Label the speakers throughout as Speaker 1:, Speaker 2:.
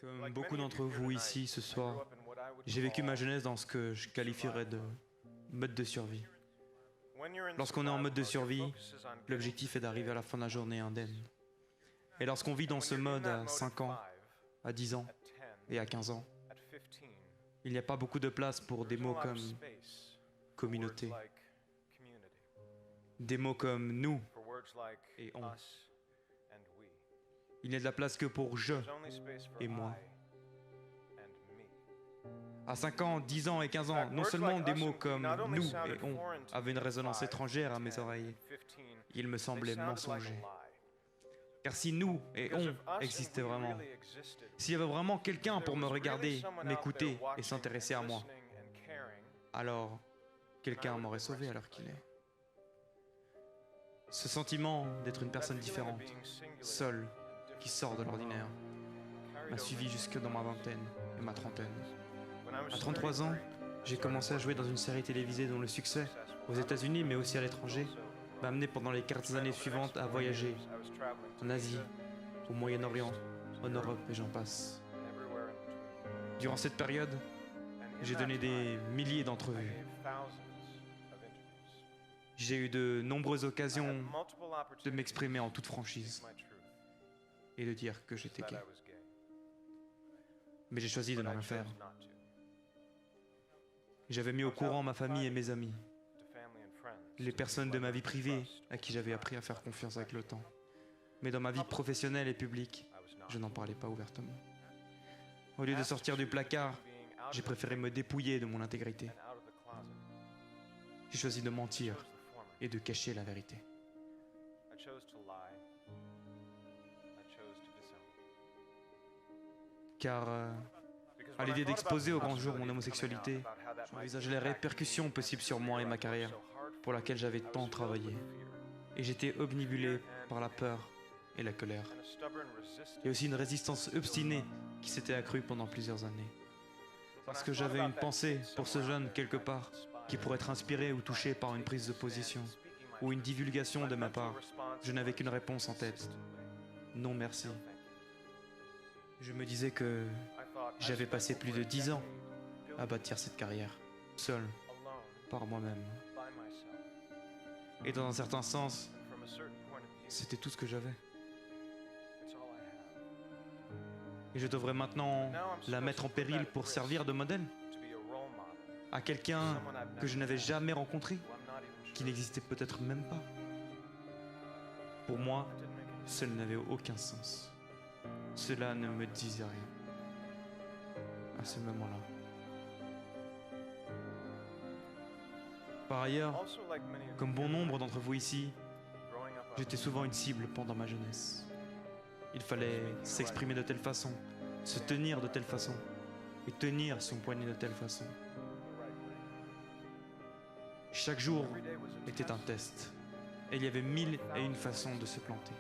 Speaker 1: Comme beaucoup d'entre vous ici ce soir, j'ai vécu ma jeunesse dans ce que je qualifierais de mode de survie. Lorsqu'on est en mode de survie, l'objectif est d'arriver à la fin de la journée indemne. Et lorsqu'on vit dans ce mode à 5 ans, à 10 ans et à 15 ans, il n'y a pas beaucoup de place pour des mots comme communauté, des mots comme nous et on. Il n'y a de la place que pour je et moi. À 5 ans, 10 ans et 15 ans, non seulement des mots comme nous et on avaient une résonance étrangère à mes oreilles, il me semblait mensonger. Car si nous et on existaient vraiment, s'il y avait vraiment quelqu'un pour me regarder, m'écouter et s'intéresser à moi, alors quelqu'un m'aurait sauvé à l'heure qu'il est. Ce sentiment d'être une personne différente, seule, qui sort de l'ordinaire, m'a suivi jusque dans ma vingtaine et ma trentaine. À 33 ans, j'ai commencé à jouer dans une série télévisée dont le succès, aux États-Unis mais aussi à l'étranger, m'a amené pendant les 4 années suivantes à voyager en Asie, au Moyen-Orient, en Europe et j'en passe. Durant cette période, j'ai donné des milliers d'entrevues. J'ai eu de nombreuses occasions de m'exprimer en toute franchise et de dire que j'étais gay. Mais j'ai choisi de ne rien faire. J'avais mis au courant ma famille et mes amis, les personnes de ma vie privée à qui j'avais appris à faire confiance avec le temps. Mais dans ma vie professionnelle et publique, je n'en parlais pas ouvertement. Au lieu de sortir du placard, j'ai préféré me dépouiller de mon intégrité. J'ai choisi de mentir et de cacher la vérité. Car à l'idée d'exposer au grand jour mon homosexualité, j'envisageais les répercussions possibles sur moi et ma carrière, pour laquelle j'avais tant travaillé. Et j'étais obnubilé par la peur et la colère. Et aussi une résistance obstinée qui s'était accrue pendant plusieurs années. Parce que j'avais une pensée pour ce jeune quelque part, qui pourrait être inspiré ou touché par une prise de position, ou une divulgation de ma part. Je n'avais qu'une réponse en tête. Non merci. Je me disais que j'avais passé plus de 10 ans à bâtir cette carrière, seul, par moi-même. Et dans un certain sens, c'était tout ce que j'avais. Et je devrais maintenant la mettre en péril pour servir de modèle à quelqu'un que je n'avais jamais rencontré, qui n'existait peut-être même pas. Pour moi, cela n'avait aucun sens. Cela ne me disait rien à ce moment-là. Par ailleurs, comme bon nombre d'entre vous ici, j'étais souvent une cible pendant ma jeunesse. Il fallait s'exprimer de telle façon, se tenir de telle façon, et tenir son poignet de telle façon. Chaque jour était un test, et il y avait 1001 façons de se planter,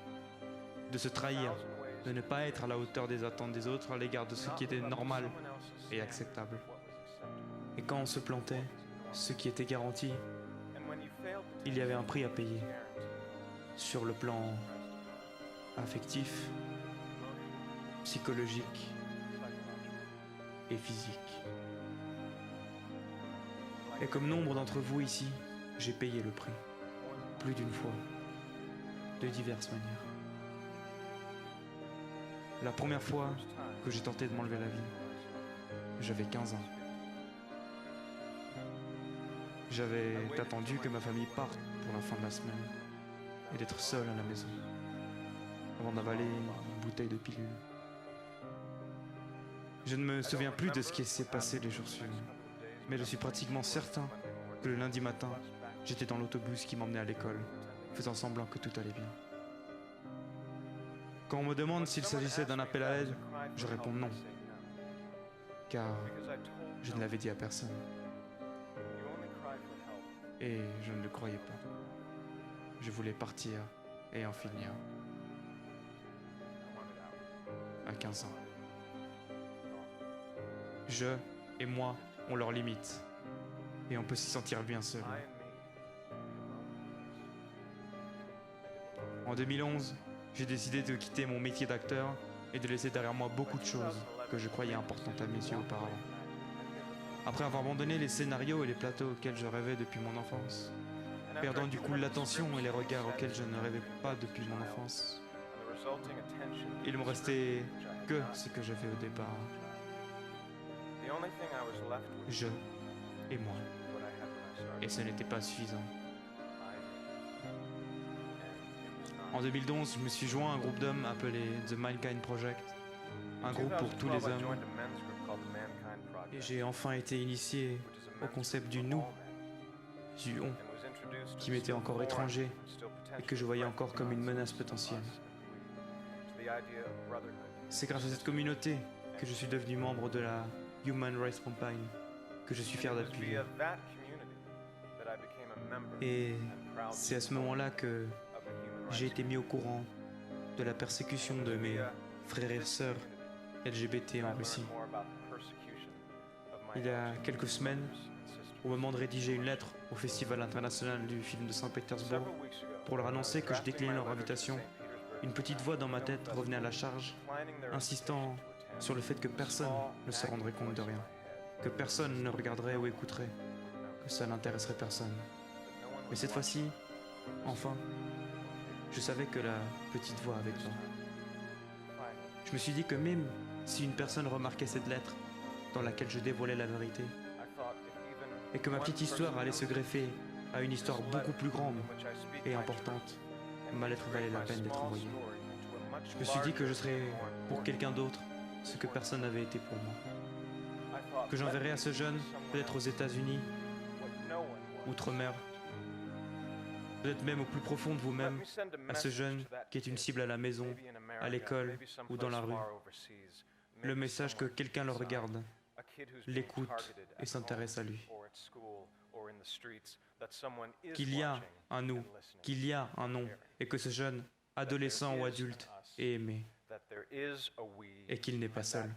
Speaker 1: de se trahir, de ne pas être à la hauteur des attentes des autres à l'égard de ce qui était normal et acceptable. Et quand on se plantait, ce qui était garanti, il y avait un prix à payer, sur le plan affectif, psychologique et physique. Et comme nombre d'entre vous ici, j'ai payé le prix, plus d'une fois, de diverses manières. La première fois que j'ai tenté de m'enlever la vie, j'avais 15 ans. J'avais attendu que ma famille parte pour la fin de la semaine et d'être seul à la maison, avant d'avaler une bouteille de pilule. Je ne me souviens plus de ce qui s'est passé les jours suivants, mais je suis pratiquement certain que le lundi matin, j'étais dans l'autobus qui m'emmenait à l'école, faisant semblant que tout allait bien. Quand on me demande s'il s'agissait d'un appel à l'aide, je réponds non, car je ne l'avais dit à personne. Et je ne le croyais pas. Je voulais partir et en finir. À 15 ans. Je et moi ont leurs limites. Et on peut s'y sentir bien seul. En 2011, j'ai décidé de quitter mon métier d'acteur et de laisser derrière moi beaucoup de choses que je croyais importantes à mes yeux auparavant. Après avoir abandonné les scénarios et les plateaux auxquels je rêvais depuis mon enfance, perdant du coup l'attention et les regards auxquels je ne rêvais pas depuis mon enfance, il me restait que ce que j'avais au départ. Je et moi. Et ce n'était pas suffisant. En 2011, je me suis joint à un groupe d'hommes appelé The Mankind Project, un groupe pour tous les hommes, et j'ai enfin été initié au concept du nous, du on, qui m'était encore étranger et que je voyais encore comme une menace potentielle. C'est grâce à cette communauté que je suis devenu membre de la Human Rights Campaign, que je suis fier d'appuyer. Et c'est à ce moment-là que j'ai été mis au courant de la persécution de mes frères et sœurs LGBT en Russie. Il y a quelques semaines, au moment de rédiger une lettre au Festival international du film de Saint-Pétersbourg, pour leur annoncer que je déclinais leur invitation, une petite voix dans ma tête revenait à la charge, insistant sur le fait que personne ne se rendrait compte de rien, que personne ne regarderait ou écouterait, que ça n'intéresserait personne. Mais cette fois-ci, enfin, je savais que la petite voix avait tort. Je me suis dit que même si une personne remarquait cette lettre, dans laquelle je dévoilais la vérité, et que ma petite histoire allait se greffer à une histoire beaucoup plus grande et importante, ma lettre valait la peine d'être envoyée. Je me suis dit que je serais pour quelqu'un d'autre ce que personne n'avait été pour moi. Que j'enverrais à ce jeune, peut-être aux États-Unis, outre-mer, peut-être même au plus profond de vous-même, à ce jeune qui est une cible à la maison, à l'école ou dans la rue. Le message que quelqu'un le regarde, l'écoute et s'intéresse à lui. Qu'il y a un nous, qu'il y a un non, et que ce jeune, adolescent ou adulte, est aimé, et qu'il n'est pas seul.